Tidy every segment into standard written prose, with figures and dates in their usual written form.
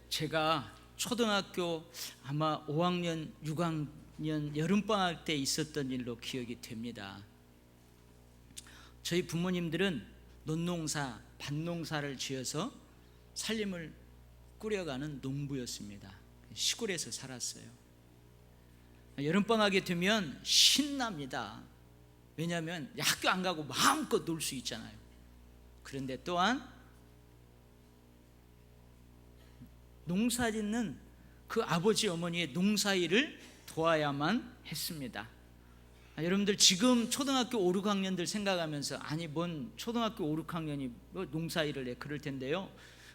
제가 초등학교 아마 5학년, 6학년 여름방학 때 있었던 일로 기억이 됩니다. 저희 부모님들은 논농사, 밭농사를 지어서 살림을 꾸려가는 농부였습니다. 시골에서 살았어요. 여름방학이 되면 신납니다. 왜냐하면 학교 안 가고 마음껏 놀 수 있잖아요. 그런데 또한 농사짓는 그 아버지 어머니의 농사일을 도와야만 했습니다. 여러분들 지금 초등학교 5, 6학년들 생각하면서 아니 뭔 초등학교 5, 6학년이 뭐 농사일을 해 그럴 텐데요,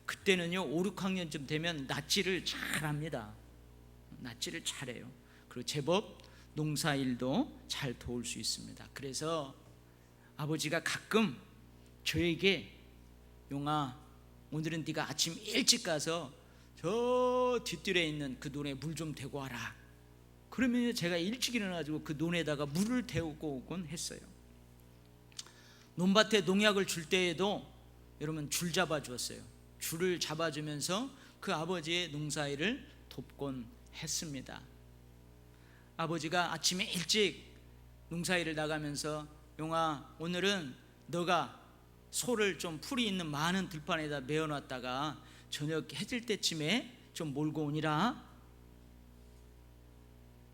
그때는요 5, 6학년쯤 되면 낫지를 잘합니다. 낫지를 잘해요. 그리고 제법 농사일도 잘 도울 수 있습니다. 그래서 아버지가 가끔 저에게 용아, 오늘은 네가 아침 일찍 가서 저 뒷뜰에 있는 그 논에 물 좀 대고 와라. 그러면 제가 일찍 일어나가지고 그 논에다가 물을 태우고 오곤 했어요. 논밭에 농약을 줄 때에도 여러분 줄 잡아 주었어요. 줄을 잡아주면서 그 아버지의 농사일을 돕곤 했습니다. 아버지가 아침에 일찍 농사일을 나가면서 용아, 오늘은 너가 소를 좀 풀이 있는 많은 들판에다 메어놨다가 저녁 해질 때쯤에 좀 몰고 오니라.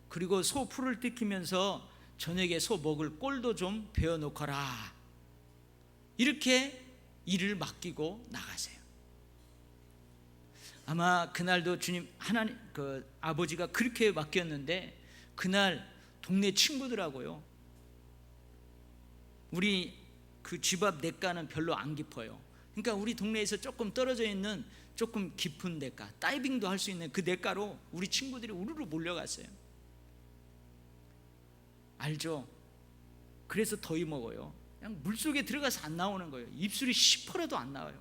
그리고 소 풀을 뜯기면서 저녁에 소 먹을 꼴도 좀 베어놓거라. 이렇게 일을 맡기고 나가세요. 아마 그날도 주님 하나님 그 아버지가 그렇게 맡겼는데 그날 동네 친구들하고요, 우리 그 집 앞 냇가는 별로 안 깊어요. 그러니까 우리 동네에서 조금 떨어져 있는 조금 깊은 냇가, 다이빙도 할 수 있는 그 냇가로 우리 친구들이 우르르 몰려갔어요. 알죠? 그래서 더위 먹어요. 그냥 물속에 들어가서 안 나오는 거예요. 입술이 시퍼러도 안 나와요.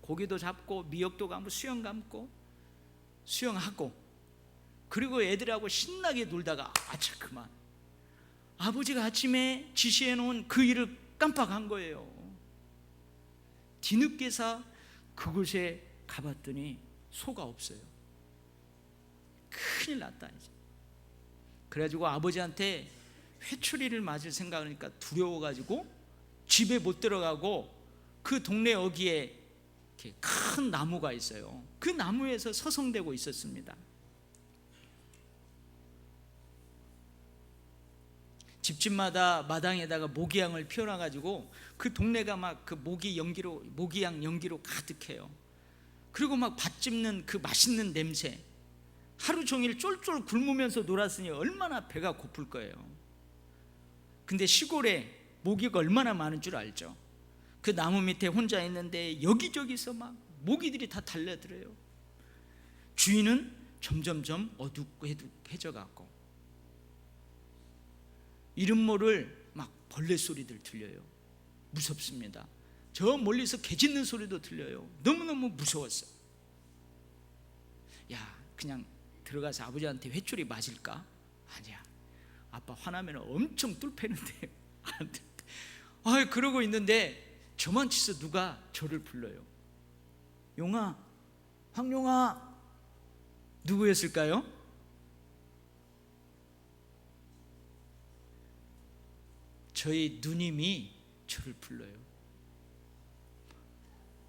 고기도 잡고 미역도 감고 수영 감고 수영하고, 그리고 애들하고 신나게 놀다가 아차 그만, 아버지가 아침에 지시해 놓은 그 일을 깜빡한 거예요. 뒤늦게서 그곳에 가봤더니 소가 없어요. 큰일 났다 이제. 그래가지고 아버지한테 회초리를 맞을 생각하니까 두려워가지고 집에 못 들어가고 그 동네 어귀에 이렇게 큰 나무가 있어요. 그 나무에서 서성대고 있었습니다. 집집마다 마당에다가 모기향을 피워놔가지고 그 동네가 막 그 모기향 연기로 가득해요. 그리고 막 밭 짚는 그 맛있는 냄새, 하루 종일 쫄쫄 굶으면서 놀았으니 얼마나 배가 고플 거예요. 근데 시골에 모기가 얼마나 많은 줄 알죠? 그 나무 밑에 혼자 있는데 여기저기서 막 모기들이 다 달려들어요. 주위는 점점점 어둑해져 갖고 이름 모를 막 벌레 소리들 들려요. 무섭습니다. 저 멀리서 개 짖는 소리도 들려요. 너무너무 무서웠어요. 야, 그냥 들어가서 아버지한테 회초리 맞을까? 아니야, 아빠 화나면 엄청 뚫패는데 안 돼. 그러고 있는데 저만치서 누가 저를 불러요. 용아, 황용아. 누구였을까요? 저희 누님이 저를 불러요.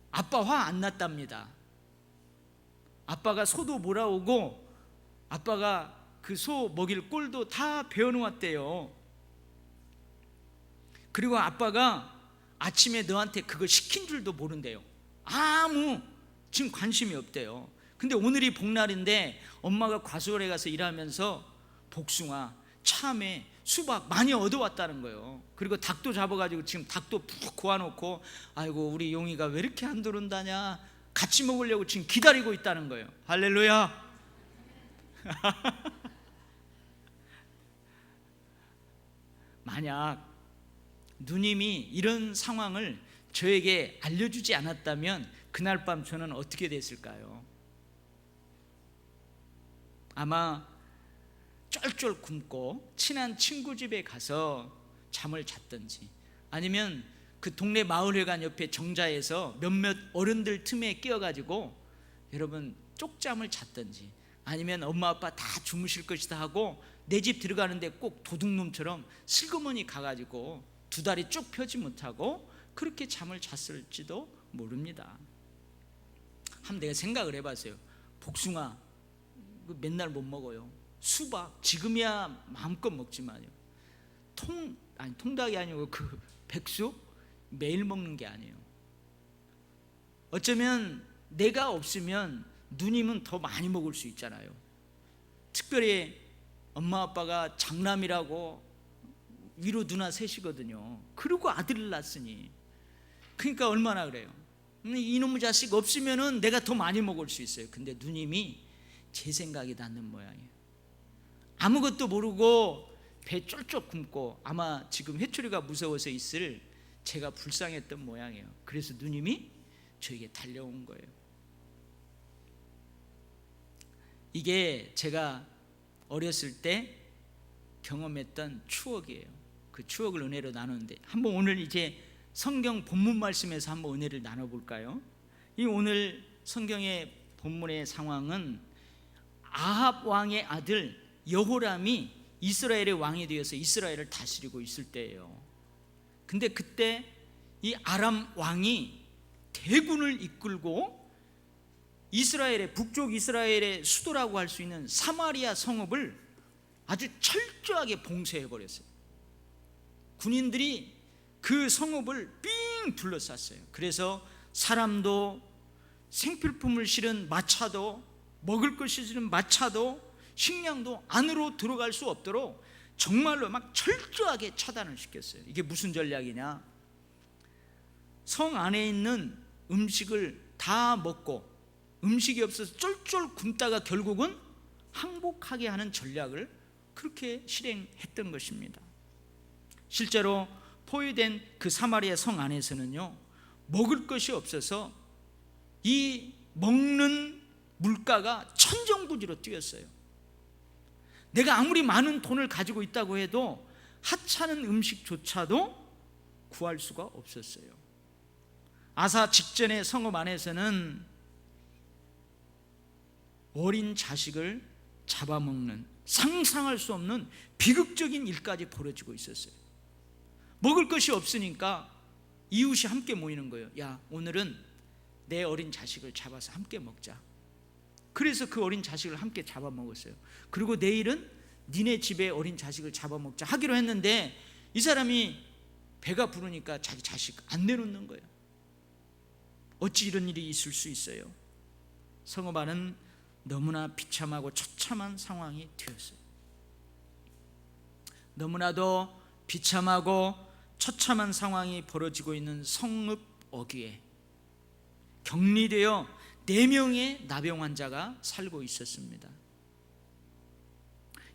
아빠 화 안 났답니다. 아빠가 소도 몰아오고 아빠가 그 소 먹일 꼴도 다 베어놓았대요. 그리고 아빠가 아침에 너한테 그걸 시킨 줄도 모른대요. 아무 지금 관심이 없대요. 근데 오늘이 복날인데 엄마가 과수원에 가서 일하면서 복숭아, 참외, 수박 많이 얻어왔다는 거예요. 그리고 닭도 잡아가지고 지금 닭도 푹 구워놓고 아이고 우리 용이가 왜 이렇게 안 들어온다냐, 같이 먹으려고 지금 기다리고 있다는 거예요. 할렐루야. 만약 누님이 이런 상황을 저에게 알려주지 않았다면 그날 밤 저는 어떻게 됐을까요? 아마 쫄쫄 굶고 친한 친구 집에 가서 잠을 잤든지, 아니면 그 동네 마을회관 옆에 정자에서 몇몇 어른들 틈에 끼어가지고 여러분 쪽잠을 잤든지 아니면 엄마 아빠 다 주무실 것이다 하고 내 집 들어가는데 꼭 도둑놈처럼 슬그머니 가가지고 두 다리 쭉 펴지 못하고 그렇게 잠을 잤을지도 모릅니다. 한번 내가 생각을 해봤어요. 복숭아 맨날 못 먹어요. 수박 지금이야 마음껏 먹지만요, 통닭이 아니고 그 백숙 매일 먹는 게 아니에요. 어쩌면 내가 없으면 누님은 더 많이 먹을 수 있잖아요. 특별히 엄마 아빠가 장남이라고 위로 누나 셋이거든요. 그리고 아들을 낳았으니 그러니까 얼마나 그래요. 이놈의 자식 없으면은 내가 더 많이 먹을 수 있어요. 근데 누님이 제 생각이 닿는 모양이에요. 아무것도 모르고 배 쫄쫄 굶고 아마 지금 회초리가 무서워서 있을 제가 불쌍했던 모양이에요. 그래서 누님이 저에게 달려온 거예요. 이게 제가 어렸을 때 경험했던 추억이에요. 그 추억을 은혜로 나누는데 한번 오늘 이제 성경 본문 말씀에서 한번 은혜를 나눠볼까요? 이 오늘 성경의 본문의 상황은 아합 왕의 아들 여호람이 이스라엘의 왕이 되어서 이스라엘을 다스리고 있을 때예요. 근데 그때 이 아람 왕이 대군을 이끌고 이스라엘의 북쪽 이스라엘의 수도라고 할 수 있는 사마리아 성읍을 아주 철저하게 봉쇄해 버렸어요. 군인들이 그 성읍을 삥 둘러쌌어요. 그래서 사람도 생필품을 실은 마차도 먹을 것을 실은 마차도 식량도 안으로 들어갈 수 없도록 정말로 막 철저하게 차단을 시켰어요. 이게 무슨 전략이냐? 성 안에 있는 음식을 다 먹고 음식이 없어서 쫄쫄 굶다가 결국은 항복하게 하는 전략을 그렇게 실행했던 것입니다. 실제로 포위된 그 사마리아 성 안에서는요, 먹을 것이 없어서 이 먹는 물가가 천정부지로 뛰었어요. 내가 아무리 많은 돈을 가지고 있다고 해도 하찮은 음식조차도 구할 수가 없었어요. 아사 직전의 성읍 안에서는 어린 자식을 잡아먹는 상상할 수 없는 비극적인 일까지 벌어지고 있었어요. 먹을 것이 없으니까 이웃이 함께 모이는 거예요. 야, 오늘은 내 어린 자식을 잡아서 함께 먹자. 그래서 그 어린 자식을 함께 잡아먹었어요. 그리고 내일은 니네 집에 어린 자식을 잡아먹자 하기로 했는데 이 사람이 배가 부르니까 자기 자식 안 내놓는 거예요. 어찌 이런 일이 있을 수 있어요? 성읍 안은 너무나 비참하고 처참한 상황이 되었어요. 너무나도 비참하고 처참한 상황이 벌어지고 있는 성읍 어귀에 격리되어 4명의 나병 환자가 살고 있었습니다.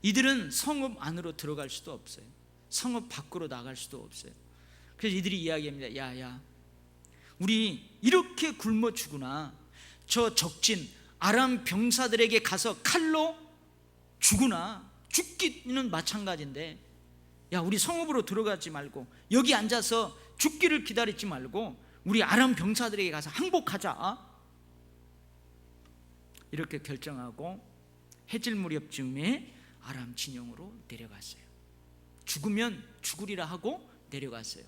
이들은 성읍 안으로 들어갈 수도 없어요. 성읍 밖으로 나갈 수도 없어요. 그래서 이들이 이야기합니다. 야, 우리 이렇게 굶어 죽으나 저 적진 아람 병사들에게 가서 칼로 죽으나 죽기는 마찬가지인데, 야, 우리 성읍으로 들어가지 말고 여기 앉아서 죽기를 기다리지 말고 우리 아람 병사들에게 가서 항복하자. 이렇게 결정하고 해질 무렵쯤에 아람 진영으로 내려갔어요. 죽으면 죽으리라 하고 내려갔어요.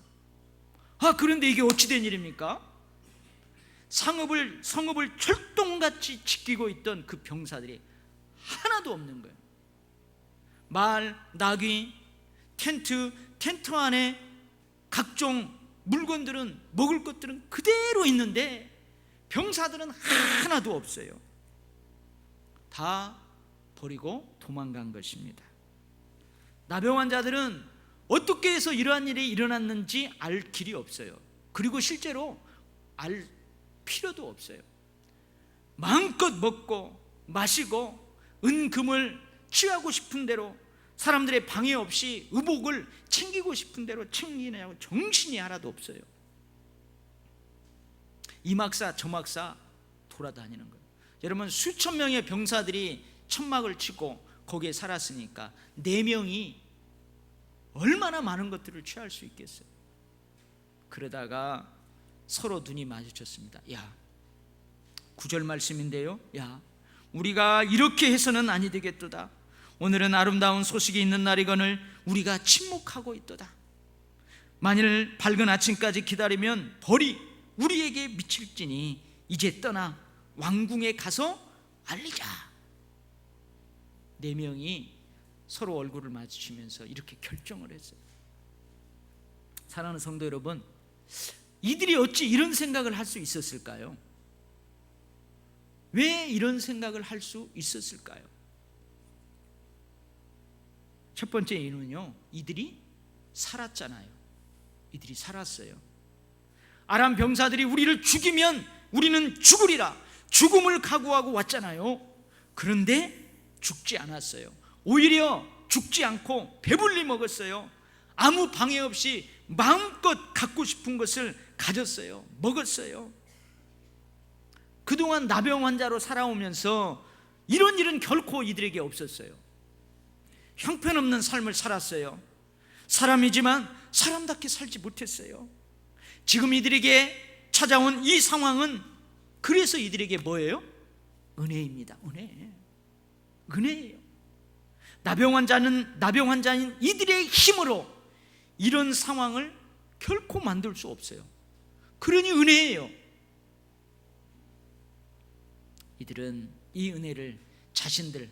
그런데 이게 어찌 된 일입니까? 성읍을 철동같이 지키고 있던 그 병사들이 하나도 없는 거예요. 말, 나귀, 텐트 안에 각종 물건들은, 먹을 것들은 그대로 있는데 병사들은 하나도 없어요. 다 버리고 도망간 것입니다. 나병 환자들은 어떻게 해서 이러한 일이 일어났는지 알 길이 없어요. 그리고 실제로 알 필요도 없어요. 마음껏 먹고 마시고 은금을 취하고 싶은 대로, 사람들의 방해 없이 의복을 챙기고 싶은 대로 챙기느냐고 정신이 하나도 없어요. 이 막사 저 막사 돌아다니는 거예요. 여러분, 수천 명의 병사들이 천막을 치고 거기에 살았으니까 4명이 얼마나 많은 것들을 취할 수 있겠어요. 그러다가 서로 눈이 마주쳤습니다. 야, 9절 말씀인데요, 야, 우리가 이렇게 해서는 아니 되겠도다. 오늘은 아름다운 소식이 있는 날이거늘 우리가 침묵하고 있도다. 만일 밝은 아침까지 기다리면 벌이 우리에게 미칠지니 이제 떠나 왕궁에 가서 알리자. 네 명이 서로 얼굴을 마주치면서 이렇게 결정을 했어요. 사랑하는 성도 여러분, 이들이 어찌 이런 생각을 할 수 있었을까요? 왜 이런 생각을 할 수 있었을까요? 첫 번째 이유는요, 이들이 살았잖아요. 이들이 살았어요. 아람 병사들이 우리를 죽이면 우리는 죽으리라, 죽음을 각오하고 왔잖아요. 그런데 죽지 않았어요. 오히려 죽지 않고 배불리 먹었어요. 아무 방해 없이 마음껏 갖고 싶은 것을 가졌어요. 먹었어요. 그동안 나병 환자로 살아오면서 이런 일은 결코 이들에게 없었어요. 형편없는 삶을 살았어요. 사람이지만 사람답게 살지 못했어요. 지금 이들에게 찾아온 이 상황은 그래서 이들에게 뭐예요? 은혜입니다. 은혜예요. 나병 환자인 이들의 힘으로 이런 상황을 결코 만들 수 없어요. 그러니 은혜예요. 이들은 이 은혜를 자신들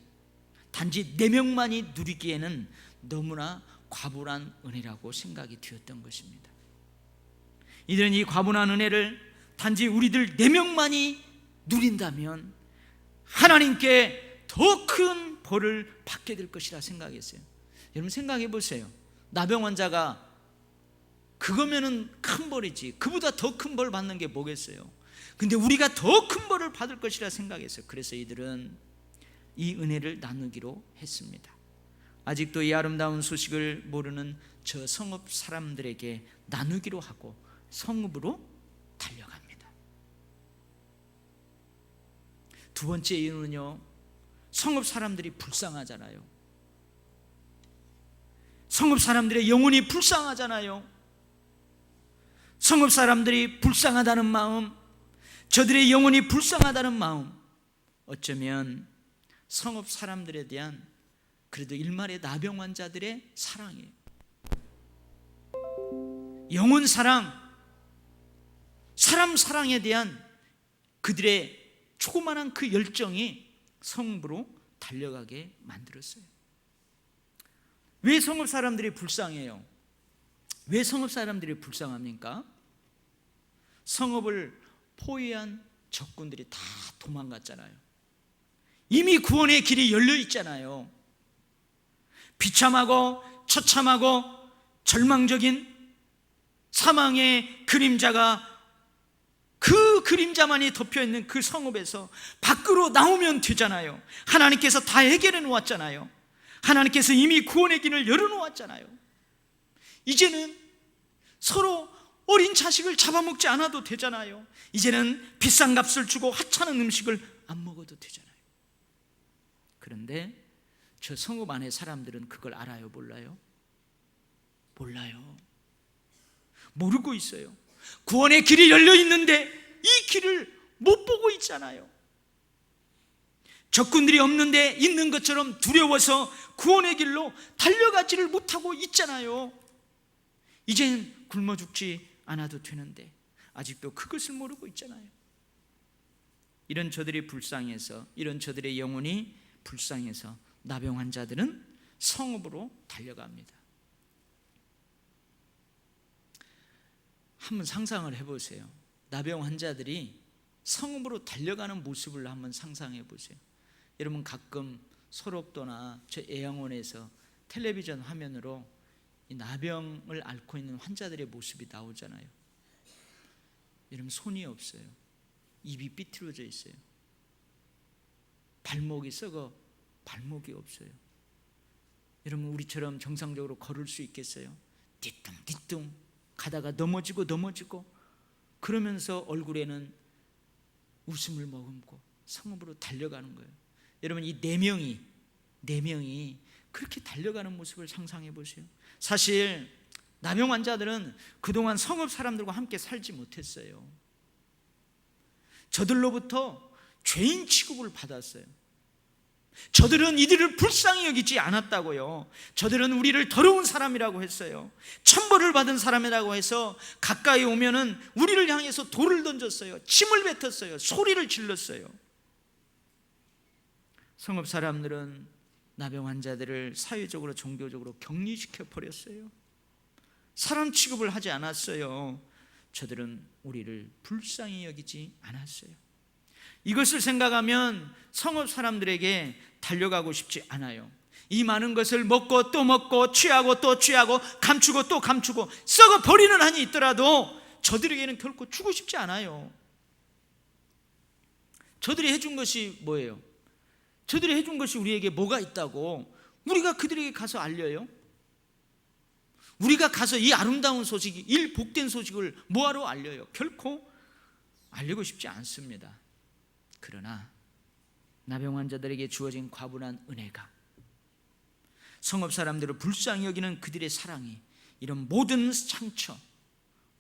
단지 4명만이 누리기에는 너무나 과분한 은혜라고 생각이 되었던 것입니다. 이들은 이 과분한 은혜를 단지 우리들 4명만이 누린다면 하나님께 더 큰 벌을 받게 될 것이라 생각했어요. 여러분 생각해 보세요. 나병 환자가 그거면은 큰 벌이지, 그보다 더 큰 벌 받는 게 뭐겠어요? 근데 우리가 더 큰 벌을 받을 것이라 생각했어요. 그래서 이들은 이 은혜를 나누기로 했습니다. 아직도 이 아름다운 소식을 모르는 저 성읍 사람들에게 나누기로 하고 성읍으로 달려갑니다. 두 번째 이유는요, 성읍 사람들이 불쌍하잖아요. 성읍 사람들의 영혼이 불쌍하잖아요. 성읍 사람들이 불쌍하다는 마음, 저들의 영혼이 불쌍하다는 마음, 어쩌면 성읍 사람들에 대한 그래도 일말의 나병 환자들의 사랑이에요. 영혼 사랑, 사람 사랑에 대한 그들의 조그마한 그 열정이 성읍으로 달려가게 만들었어요. 왜 성읍 사람들이 불쌍해요? 왜 성읍 사람들이 불쌍합니까? 성읍을 포위한 적군들이 다 도망갔잖아요. 이미 구원의 길이 열려 있잖아요. 비참하고 처참하고 절망적인 사망의 그림자가, 그 그림자만이 덮여있는 그 성읍에서 밖으로 나오면 되잖아요. 하나님께서 다 해결해 놓았잖아요. 하나님께서 이미 구원의 길을 열어놓았잖아요. 이제는 서로 어린 자식을 잡아먹지 않아도 되잖아요. 이제는 비싼 값을 주고 하찮은 음식을 안 먹어도 되잖아요. 그런데 저 성읍 안에 사람들은 그걸 알아요? 몰라요? 몰라요. 모르고 있어요. 구원의 길이 열려 있는데 이 길을 못 보고 있잖아요. 적군들이 없는데 있는 것처럼 두려워서 구원의 길로 달려가지를 못하고 있잖아요. 이젠 굶어 죽지 않아도 되는데 아직도 그것을 모르고 있잖아요. 이런 저들이 불쌍해서, 이런 저들의 영혼이 불쌍해서 나병 환자들은 성읍으로 달려갑니다. 한번 상상을 해보세요. 나병 환자들이 성읍으로 달려가는 모습을 한번 상상해 보세요. 여러분 가끔 소록도나 저 애양원에서 텔레비전 화면으로 이 나병을 앓고 있는 환자들의 모습이 나오잖아요. 여러분 손이 없어요. 입이 삐뚤어져 있어요. 발목이 썩어 발목이 없어요. 여러분 우리처럼 정상적으로 걸을 수 있겠어요? 뒤뚱뒤뚱 가다가 넘어지고 그러면서 얼굴에는 웃음을 머금고 성읍으로 달려가는 거예요. 여러분 이 네 명이 그렇게 달려가는 모습을 상상해 보세요. 사실 나병 환자들은 그동안 성읍 사람들과 함께 살지 못했어요. 저들로부터 죄인 취급을 받았어요. 저들은 이들을 불쌍히 여기지 않았다고요. 저들은 우리를 더러운 사람이라고 했어요. 천벌을 받은 사람이라고 해서 가까이 오면은 우리를 향해서 돌을 던졌어요. 침을 뱉었어요. 소리를 질렀어요. 성읍 사람들은 나병 환자들을 사회적으로 종교적으로 격리시켜 버렸어요. 사람 취급을 하지 않았어요. 저들은 우리를 불쌍히 여기지 않았어요. 이것을 생각하면 성읍 사람들에게 달려가고 싶지 않아요. 이 많은 것을 먹고 또 먹고 취하고 또 취하고 감추고 또 감추고 썩어 버리는 한이 있더라도 저들에게는 결코 주고 싶지 않아요. 저들이 해준 것이 뭐예요? 저들이 해준 것이 우리에게 뭐가 있다고 우리가 그들에게 가서 알려요? 우리가 가서 이 아름다운 소식, 이 복된 소식을 뭐하러 알려요? 결코 알리고 싶지 않습니다. 그러나 나병 환자들에게 주어진 과분한 은혜가, 성읍 사람들을 불쌍히 여기는 그들의 사랑이 이런 모든 상처,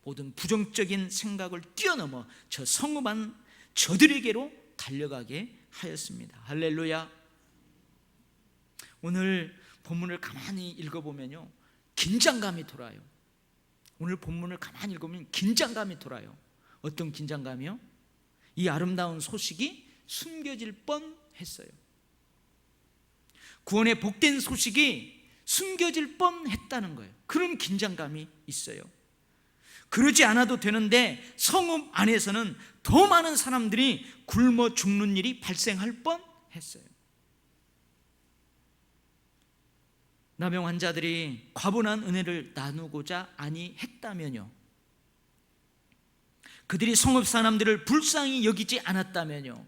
모든 부정적인 생각을 뛰어넘어 저 성읍한 저들에게로 달려가게 하였습니다. 할렐루야. 오늘 본문을 가만히 읽어보면요, 긴장감이 돌아요. 오늘 본문을 가만히 읽으면 긴장감이 돌아요. 어떤 긴장감이요? 이 아름다운 소식이 숨겨질 뻔했어요. 구원의 복된 소식이 숨겨질 뻔했다는 거예요. 그런 긴장감이 있어요. 그러지 않아도 되는데 성읍 안에서는 더 많은 사람들이 굶어 죽는 일이 발생할 뻔했어요. 나병 환자들이 과분한 은혜를 나누고자 아니했다면요, 그들이 성읍 사람들을 불쌍히 여기지 않았다면요,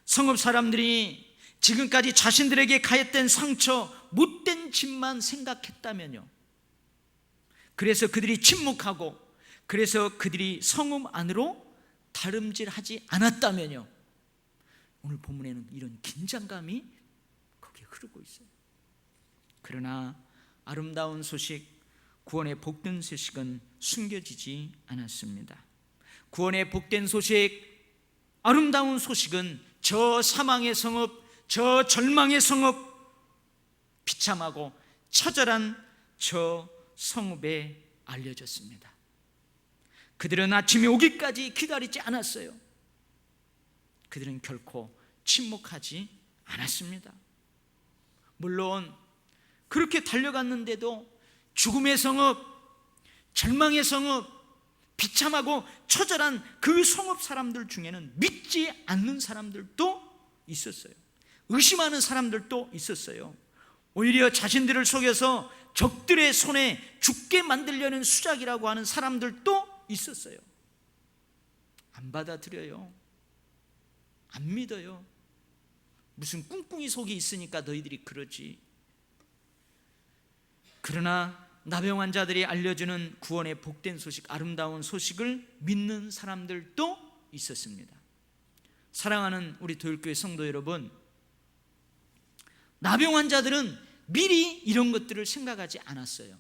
성읍 사람들이 지금까지 자신들에게 가했던 상처, 못된 짓만 생각했다면요, 그래서 그들이 침묵하고 그래서 그들이 성읍 안으로 다름질하지 않았다면요, 오늘 본문에는 이런 긴장감이 거기에 흐르고 있어요. 그러나 아름다운 소식, 구원의 복된 소식은 숨겨지지 않았습니다. 구원의 복된 소식, 아름다운 소식은 저 사망의 성읍, 저 절망의 성읍, 비참하고 처절한 저 성읍에 알려졌습니다. 그들은 아침이 오기까지 기다리지 않았어요. 그들은 결코 침묵하지 않았습니다. 물론 그렇게 달려갔는데도 죽음의 성읍, 절망의 성읍, 비참하고 처절한 그 성읍 사람들 중에는 믿지 않는 사람들도 있었어요. 의심하는 사람들도 있었어요. 오히려 자신들을 속여서 적들의 손에 죽게 만들려는 수작이라고 하는 사람들도 있었어요. 안 받아들여요. 안 믿어요. 무슨 꿍꿍이 속이 있으니까 너희들이 그러지. 그러나 나병 환자들이 알려주는 구원의 복된 소식, 아름다운 소식을 믿는 사람들도 있었습니다. 사랑하는 우리 도율교회 성도 여러분, 나병 환자들은 미리 이런 것들을 생각하지 않았어요.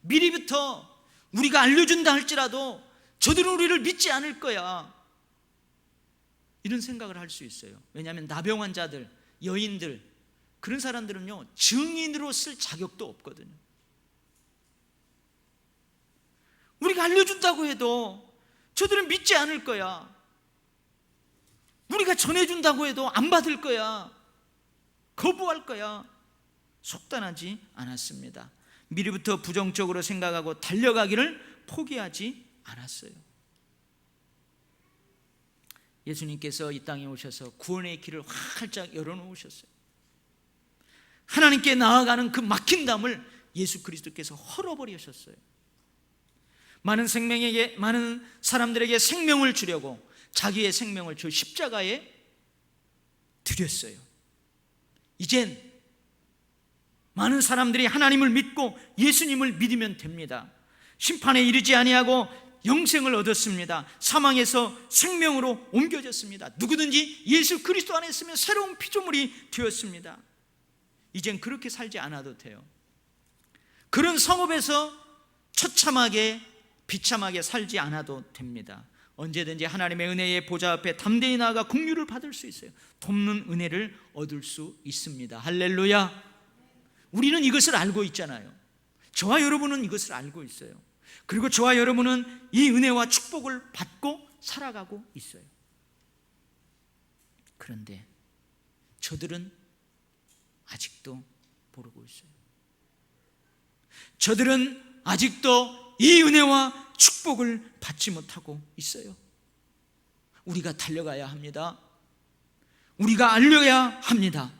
미리부터 우리가 알려준다 할지라도 저들은 우리를 믿지 않을 거야, 이런 생각을 할 수 있어요. 왜냐하면 나병 환자들, 여인들, 그런 사람들은요, 증인으로 쓸 자격도 없거든요. 우리가 알려준다고 해도 저들은 믿지 않을 거야. 우리가 전해준다고 해도 안 받을 거야. 거부할 거야. 속단하지 않았습니다. 미리부터 부정적으로 생각하고 달려가기를 포기하지 않았어요. 예수님께서 이 땅에 오셔서 구원의 길을 활짝 열어놓으셨어요. 하나님께 나아가는 그 막힌 담을 예수 그리스도께서 헐어버리셨어요. 많은 사람들에게 생명을 주려고 자기의 생명을 저 십자가에 드렸어요. 이젠 많은 사람들이 하나님을 믿고 예수님을 믿으면 됩니다. 심판에 이르지 아니하고 영생을 얻었습니다. 사망에서 생명으로 옮겨졌습니다. 누구든지 예수 그리스도 안에 있으면 새로운 피조물이 되었습니다. 이젠 그렇게 살지 않아도 돼요. 그런 성읍에서 처참하게 비참하게 살지 않아도 됩니다. 언제든지 하나님의 은혜의 보좌 앞에 담대히 나아가 긍휼을 받을 수 있어요. 돕는 은혜를 얻을 수 있습니다. 할렐루야. 우리는 이것을 알고 있잖아요. 저와 여러분은 이것을 알고 있어요. 그리고 저와 여러분은 이 은혜와 축복을 받고 살아가고 있어요. 그런데 저들은 아직도 모르고 있어요. 저들은 아직도 이 은혜와 축복을 받지 못하고 있어요. 우리가 달려가야 합니다. 우리가 알려야 합니다.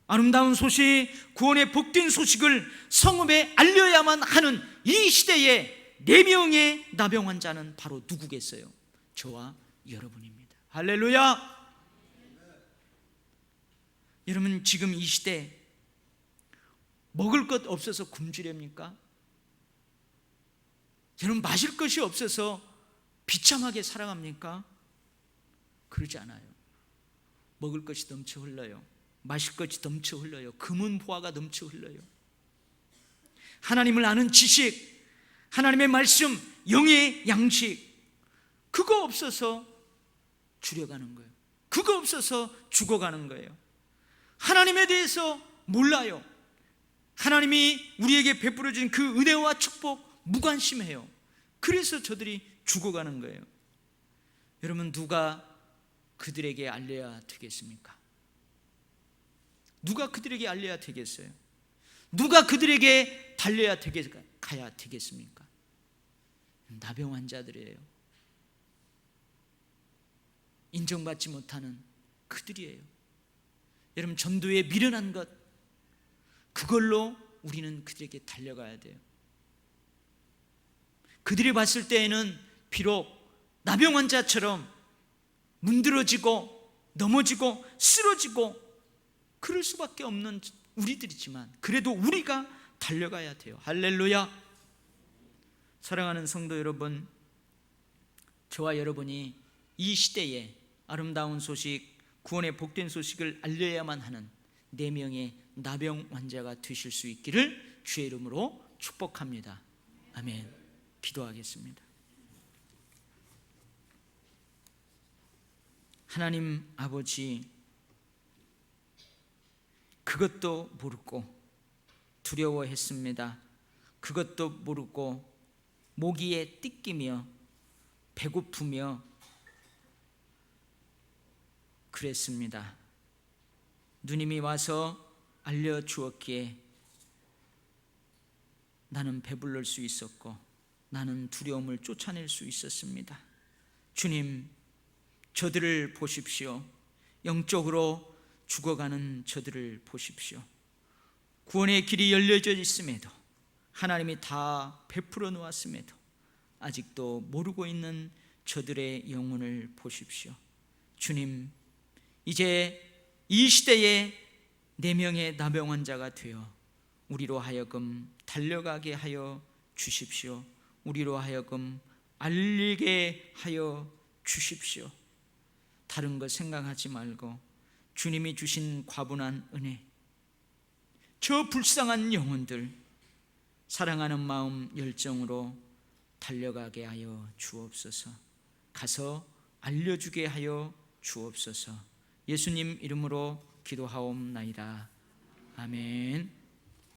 아름다운 소식, 구원의 복된 소식을 성읍에 알려야만 하는 이 시대에 4명의 나병 환자는 바로 누구겠어요? 저와 여러분입니다. 할렐루야. 여러분, 지금 이 시대 먹을 것 없어서 굶주렵니까? 여러분, 마실 것이 없어서 비참하게 살아갑니까? 그러지 않아요. 먹을 것이 넘쳐 흘러요. 마실 것이 넘쳐 흘러요. 금은 보화가 넘쳐 흘러요. 하나님을 아는 지식, 하나님의 말씀, 영의 양식, 그거 없어서 줄여가는 거예요. 그거 없어서 죽어가는 거예요. 하나님에 대해서 몰라요. 하나님이 우리에게 베풀어 주신 그 은혜와 축복 무관심해요. 그래서 저들이 죽어가는 거예요. 여러분, 누가 그들에게 알려야 되겠습니까? 누가 그들에게 알려야 되겠어요? 누가 그들에게 가야 되겠습니까? 나병 환자들이에요. 인정받지 못하는 그들이에요. 여러분, 전도에 미련한 것, 그걸로 우리는 그들에게 달려가야 돼요. 그들이 봤을 때에는 비록 나병 환자처럼 문드러지고 넘어지고 쓰러지고 그럴 수밖에 없는 우리들이지만 그래도 우리가 달려가야 돼요. 할렐루야. 사랑하는 성도 여러분, 저와 여러분이 이 시대에 아름다운 소식, 구원의 복된 소식을 알려야만 하는 4명의 나병 환자가 되실 수 있기를 주의 이름으로 축복합니다. 아멘. 기도하겠습니다. 하나님 아버지, 그것도 모르고 두려워했습니다. 그것도 모르고 모기에 뜯기며 배고프며 그랬습니다. 누님이 와서 알려주었기에 나는 배불릴 수 있었고 나는 두려움을 쫓아낼 수 있었습니다. 주님, 저들을 보십시오. 영적으로 죽어가는 저들을 보십시오. 구원의 길이 열려져 있음에도, 하나님이 다 베풀어 놓았음에도 아직도 모르고 있는 저들의 영혼을 보십시오. 주님, 이제 이 시대에 4명의 나병 환자가 되어 우리로 하여금 달려가게 하여 주십시오. 우리로 하여금 알리게 하여 주십시오. 다른 것 생각하지 말고 주님이 주신 과분한 은혜, 저 불쌍한 영혼들 사랑하는 마음 열정으로 달려가게 하여 주옵소서. 가서 알려주게 하여 주옵소서. 예수님 이름으로 기도하옵나이다. 아멘.